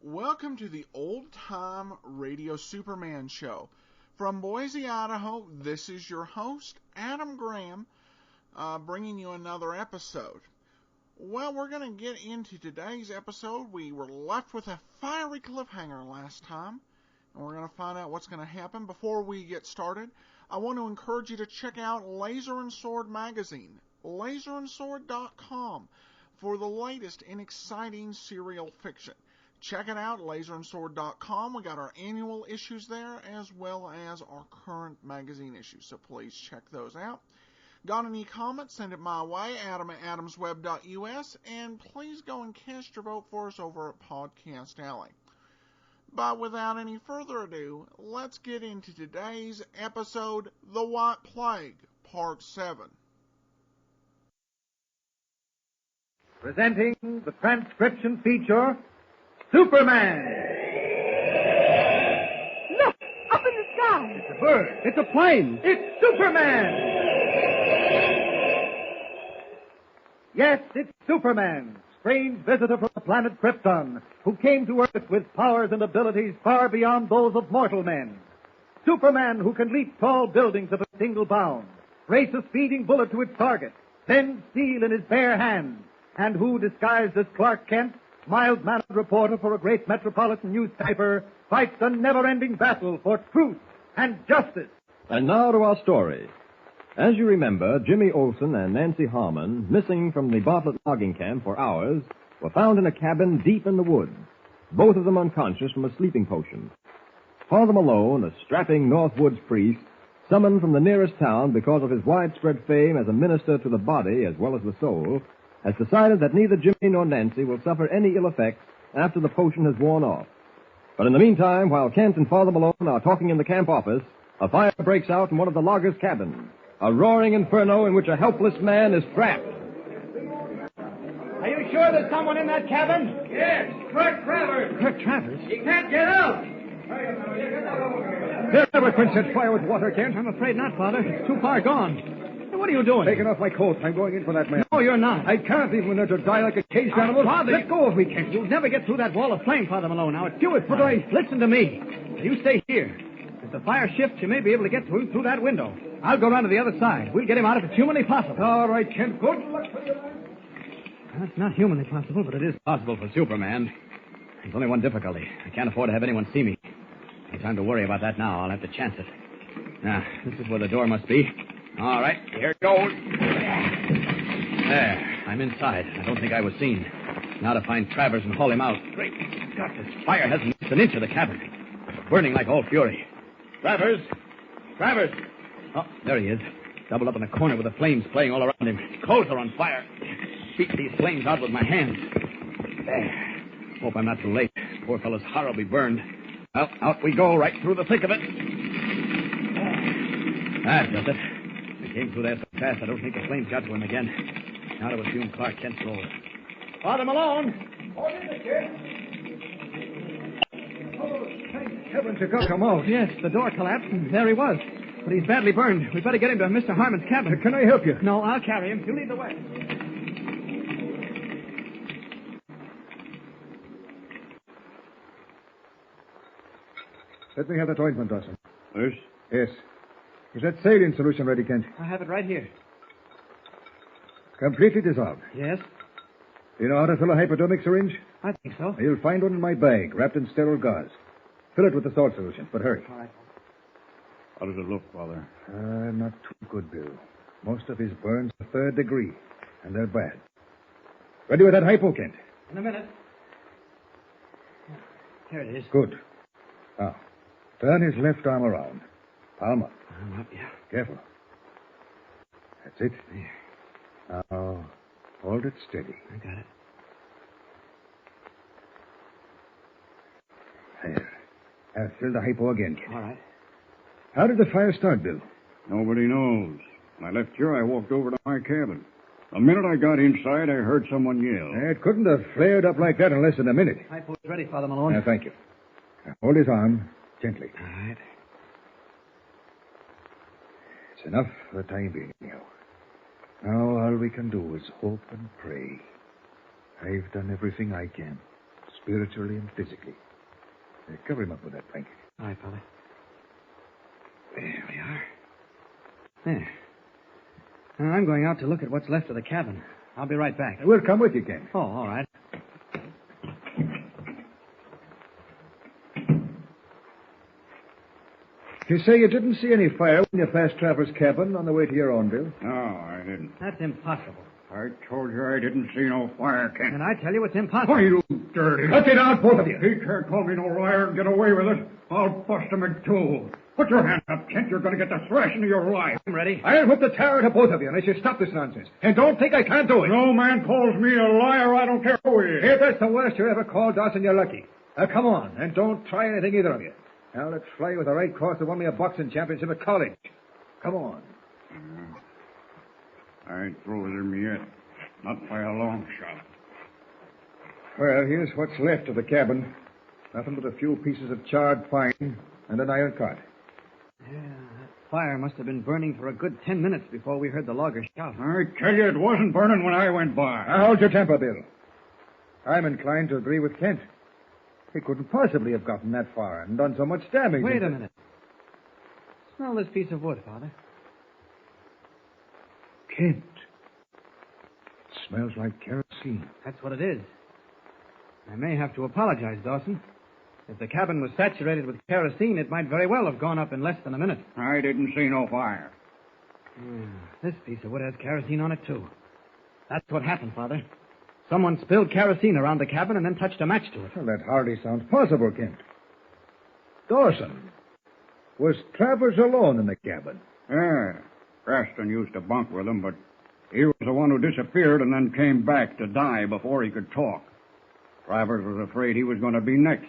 Welcome to the Old Time Radio Superman Show. From Boise, Idaho, this is your host, Adam Graham, bringing you another episode. Well, we're going to get into today's episode. We were left with a fiery cliffhanger last time, and we're going to find out what's going to happen. Before we get started, I want to encourage you to check out Laser and Sword magazine, laserandsword.com, for the latest in exciting serial fiction. Check it out, laserandsword.com. We got our annual issues there as well as our current magazine issues, so please check those out. Got any comments? Send it my way, adam@adamsweb.us, and please go and cast your vote for us over at Podcast Alley. But without any further ado, let's get into today's episode, The White Plague, Part 7. Presenting the transcription feature, Superman! Look! Up in the sky! It's a bird. It's a plane. It's Superman! Yes, it's Superman, strange visitor from the planet Krypton, who came to Earth with powers and abilities far beyond those of mortal men. Superman, who can leap tall buildings at a single bound, race a speeding bullet to its target, bend steel in his bare hands, and who, disguised as Clark Kent, mild-mannered reporter for a great metropolitan newspaper, fights a never-ending battle for truth and justice. And now to our story. As you remember, Jimmy Olsen and Nancy Harmon, missing from the Bartlett logging camp for hours, were found in a cabin deep in the woods, both of them unconscious from a sleeping potion. Father Malone, a strapping Northwoods priest, summoned from the nearest town because of his widespread fame as a minister to the body as well as the soul, has decided that neither Jimmy nor Nancy will suffer any ill effects after the potion has worn off. But in the meantime, while Kent and Father Malone are talking in the camp office, a fire breaks out in one of the loggers' cabins. A roaring inferno in which a helpless man is trapped. Are you sure there's someone in that cabin? Yes, Kirk Travers. Kirk Travers? He can't get out. There never quit set fire with water, Kent. I'm afraid not, Father. It's too far gone. What are you doing? Taking off my coat. I'm going in for that man. No, you're not. I can't leave him in there to die like a caged animal. Father, let go of me, Kent. You'll never get through that wall of flame, Father Malone. Now, it's you it. But listen to me. You stay here. If the fire shifts, you may be able to get through that window. I'll go around to the other side. We'll get him out if it's humanly possible. All right, Kent. Good luck for you. That's not humanly possible, but it is possible for Superman. There's only one difficulty. I can't afford to have anyone see me. No time to worry about that now. I'll have to chance it. Now, this is where the door must be. All right, here it goes. There, I'm inside. I don't think I was seen. Now to find Travers and haul him out. Great Scott, this fire hasn't missed an inch of the cabin. It's burning like all fury. Travers! Travers! Oh, there he is. Doubled up in a corner with the flames playing all around him. His clothes are on fire. Beat these flames out with my hands. There. Hope I'm not too late. Poor fellow's horribly burned. Well, out we go, right through the thick of it. That does it. I came through there so fast I don't think the flames got to him again. Now to assume Clark Kent's role. Father Malone! What is it, Kent? Oh, thank heavens you got him out. Yes, the door collapsed and there he was. But he's badly burned. We'd better get him to Mr. Harmon's cabin. Can I help you? No, I'll carry him. You lead the way. Let me have that ointment, Dawson. Yes? Yes. Is that saline solution ready, Kent? I have it right here. Completely dissolved. Yes? Do you know how to fill a hypodermic syringe? I think so. You'll find one in my bag, wrapped in sterile gauze. Fill it with the salt solution, but hurry. All right. How does it look, Father? Not too good, Bill. Most of his burns are third degree, and they're bad. Ready with that hypo, Kent? In a minute. Here it is. Good. Now, turn his left arm around. Palm up. I'm up, yeah. Careful. That's it. Now, hold it steady. I got it. There. Now, fill the hypo again, Kent. All right. How did the fire start, Bill? Nobody knows. When I left here, I walked over to my cabin. The minute I got inside, I heard someone yell. It couldn't have flared up like that in less than a minute. Hypo's ready, Father Malone. Thank you. Now, hold his arm gently. All right. It's enough for the time being, anyhow. Now all we can do is hope and pray. I've done everything I can. spiritually and physically. Cover him up with that blanket. All right, Father. There we are. There. Now, I'm going out to look at what's left of the cabin. I'll be right back. We'll come with you, Kent. Oh, all right. You say you didn't see any fire when you passed Travers' cabin on the way to your own, Bill? No, I didn't. That's impossible. I told you I didn't see no fire, Kent. And I tell you it's impossible. Why, you dirty... Cut it out, both of you. He can't call me no liar and get away with it. I'll bust him in two. Put your hand up, Kent. You're going to get the thrashing of your life. I'm ready. I'll whip the terror to both of you unless you stop this nonsense. And don't think I can't do it. No man calls me a liar. I don't care who he is. If that's the worst you ever called, Dawson, you're lucky. Now, come on, and don't try anything, either of you. Now, let's fly with the right course that won me a boxing championship at college. Come on. I ain't through with him yet. Not by a long shot. Well, here's what's left of the cabin. Nothing but a few pieces of charred pine and an iron cot. Yeah, that fire must have been burning for a good 10 minutes before we heard the loggers shout. I tell you, it wasn't burning when I went by. Now, hold your temper, Bill. I'm inclined to agree with Kent. He couldn't possibly have gotten that far and done so much damage. Wait a minute. Smell this piece of wood, Father. Kent. It smells like kerosene. That's what it is. I may have to apologize, Dawson. If the cabin was saturated with kerosene, it might very well have gone up in less than a minute. I didn't see no fire. This piece of wood has kerosene on it, too. That's what happened, Father. Someone spilled kerosene around the cabin and then touched a match to it. Well, that hardly sounds possible, Kent. Dawson, was Travers alone in the cabin? Yeah. Preston used to bunk with him, but he was the one who disappeared and then came back to die before he could talk. Travers was afraid he was going to be next.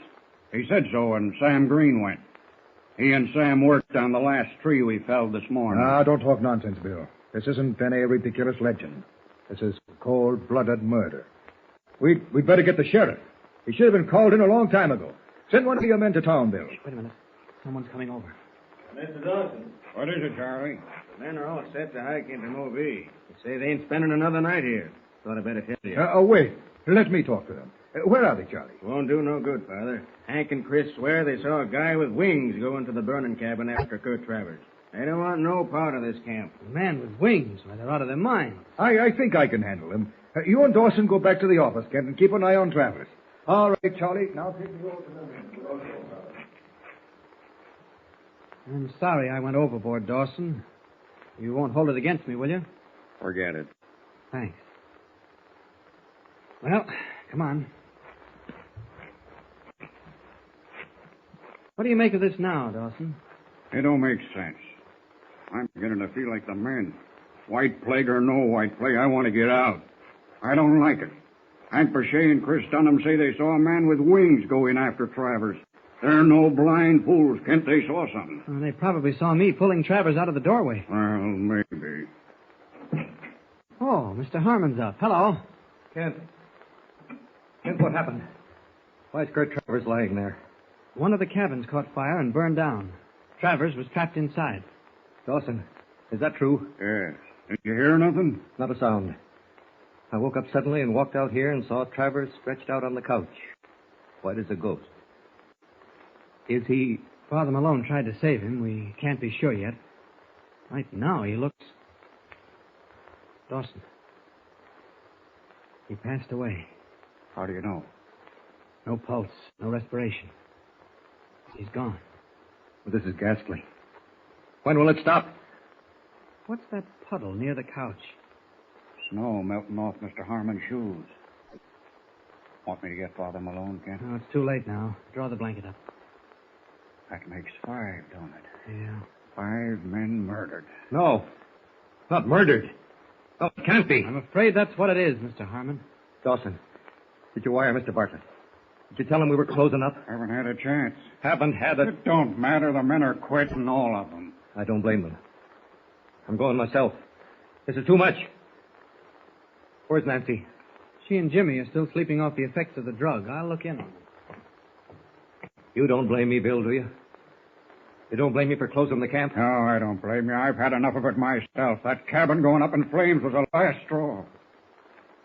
He said so when Sam Green went. He and Sam worked on the last tree we felled this morning. Ah, don't talk nonsense, Bill. This isn't any ridiculous legend. This is cold-blooded murder. We'd better get the sheriff. He should have been called in a long time ago. Send one of your men to town, Bill. Wait a minute. Someone's coming over. Mr. Dawson, What is it, Charlie? the men are all set to hike into Mobile. They say they ain't spending another night here. Thought I better tell you. Wait. Let me talk to them. Where are they, Charlie? Won't do no good, Father. Hank and Chris swear they saw a guy with wings go into the burning cabin after Kurt Travers. They don't want no part of this camp. A man with wings. Why, they're out of their minds. I think I can handle them. You and Dawson go back to the office, Kent, and keep an eye on Travers. All right, Charlie. Now take me over to them. I'm sorry I went overboard, Dawson. You won't hold it against me, will you? Forget it. Thanks. Well, come on. What do you make of this now, Dawson? It don't make sense. I'm beginning to feel like the men. White plague or no white plague, I want to get out. I don't like it. Hank Berchet and Chris Dunham say they saw a man with wings go in after Travers. They're no blind fools. Kent, they saw something. Well, they probably saw me pulling Travers out of the doorway. Well, maybe. Oh, Mr. Harmon's up. Hello. Kent, what happened? Why is Kurt Travers lying there? One of the cabins caught fire and burned down. Travers was trapped inside. Dawson, is that true? Yeah. Did you hear nothing? Not a sound. I woke up suddenly and walked out here and saw Travers stretched out on the couch. White as a ghost. Is he... Father Malone tried to save him. We can't be sure yet. Right now, he looks... Dawson. He passed away. How do you know? No pulse, no respiration. He's gone. This is ghastly. When will it stop? What's that puddle near the couch? Snow melting off Mr. Harmon's shoes. Want me to get Father Malone, Kent? No, it's too late now. Draw the blanket up. That makes 5, don't it? Yeah. 5 men murdered. No. Not murdered. Oh, it can't be. I'm afraid that's what it is, Mr. Harmon. Dawson, did you wire Mr. Bartlett? Did you tell him we were closing up? Haven't had a chance. Haven't had it. It don't matter. The men are quitting, all of them. I don't blame them. I'm going myself. This is too much. Where's Nancy? She and Jimmy are still sleeping off the effects of the drug. I'll look in on them. You don't blame me, Bill, do you? You don't blame me for closing the camp? No, I don't blame you. I've had enough of it myself. That cabin going up in flames was the last straw.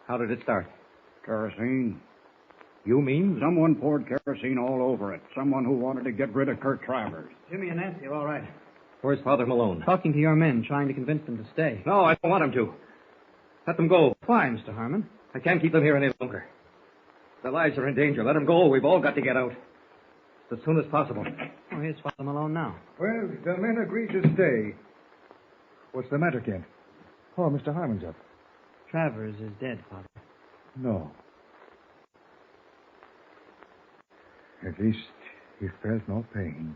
How did it start? Kerosene. You mean? Someone poured kerosene all over it. Someone who wanted to get rid of Kurt Travers. Jimmy and Nancy are all right. Where's Father Malone? Talking to your men, trying to convince them to stay. No, I don't want him to. Let them go. Why, Mr. Harmon? I can't keep them here any longer. Their lives are in danger. Let them go. We've all got to get out. As soon as possible. Oh, here's Father Malone now. Well, the men agreed to stay. What's the matter, Kent? Oh, Mr. Harmon's up. Travers is dead, Father. No. At least he felt no pain.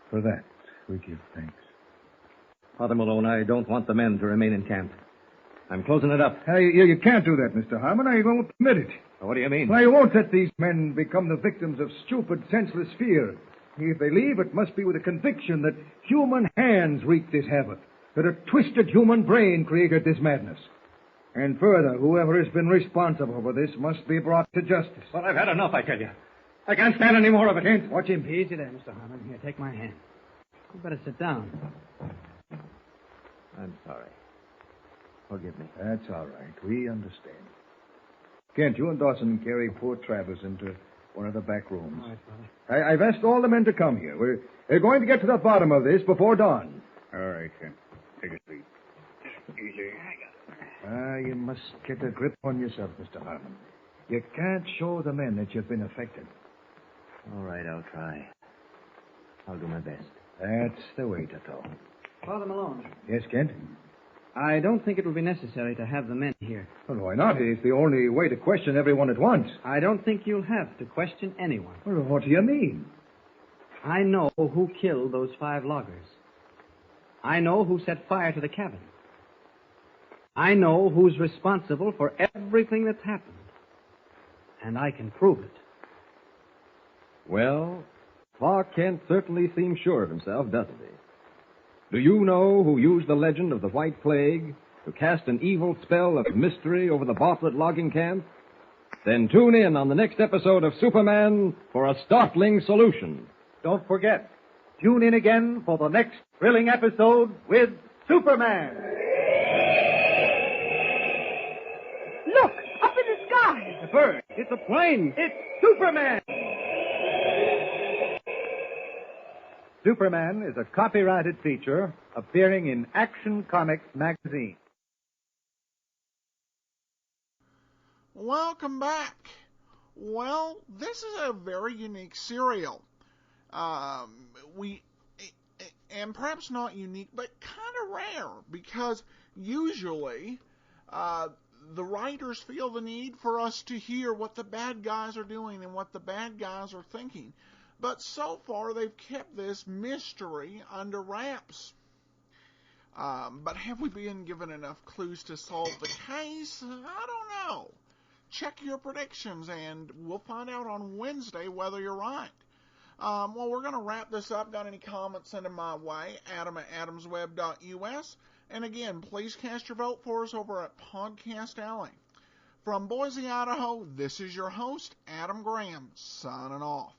For that, we give thanks. Father Malone, I don't want the men to remain in camp. I'm closing it up. You can't do that, Mr. Harmon. I won't permit it. What do you mean? I won't let these men become the victims of stupid, senseless fear. If they leave, it must be with a conviction that human hands wreaked this havoc, that a twisted human brain created this madness. And further, whoever has been responsible for this must be brought to justice. Well, I've had enough, I tell you. I can't stand any more of it. Kent, watch him. Easy there, Mr. Harmon. Here, take my hand. You better sit down. I'm sorry. Forgive me. That's all right. We understand. Kent, you and Dawson carry poor Travers into one of the back rooms. All right, Father. I've asked all the men to come here. We're going to get to the bottom of this before dawn. All right, Kent. Take a seat. Easy. You must get a grip on yourself, Mr. Harmon. You can't show the men that you've been affected. All right, I'll try. I'll do my best. That's the way to talk. Father Malone, Yes, Kent? I don't think it will be necessary to have the men here. Well, why not? It's the only way to question everyone at once. I don't think you'll have to question anyone. Well, what do you mean? I know who killed those 5 loggers. I know who set fire to the cabin. I know who's responsible for everything that's happened. And I can prove it. Well, Clark Kent certainly seems sure of himself, doesn't he? Do you know who used the legend of the White Plague to cast an evil spell of mystery over the Bartlett logging camp? Then tune in on the next episode of Superman for a startling solution. Don't forget, tune in again for the next thrilling episode with Superman. Look, up in the sky. A bird. It's a plane. It's Superman. Superman is a copyrighted feature appearing in Action Comics magazine. Welcome back. Well, this is a very unique serial. And perhaps not unique, but kind of rare, because usually the writers feel the need for us to hear what the bad guys are doing and what the bad guys are thinking. But so far, they've kept this mystery under wraps. But have we been given enough clues to solve the case? I don't know. Check your predictions, and we'll find out on Wednesday whether you're right. Well, we're going to wrap this up. Got any comments, send them my way, adam@adamsweb.us. And again, please cast your vote for us over at Podcast Alley. From Boise, Idaho, this is your host, Adam Graham, signing off.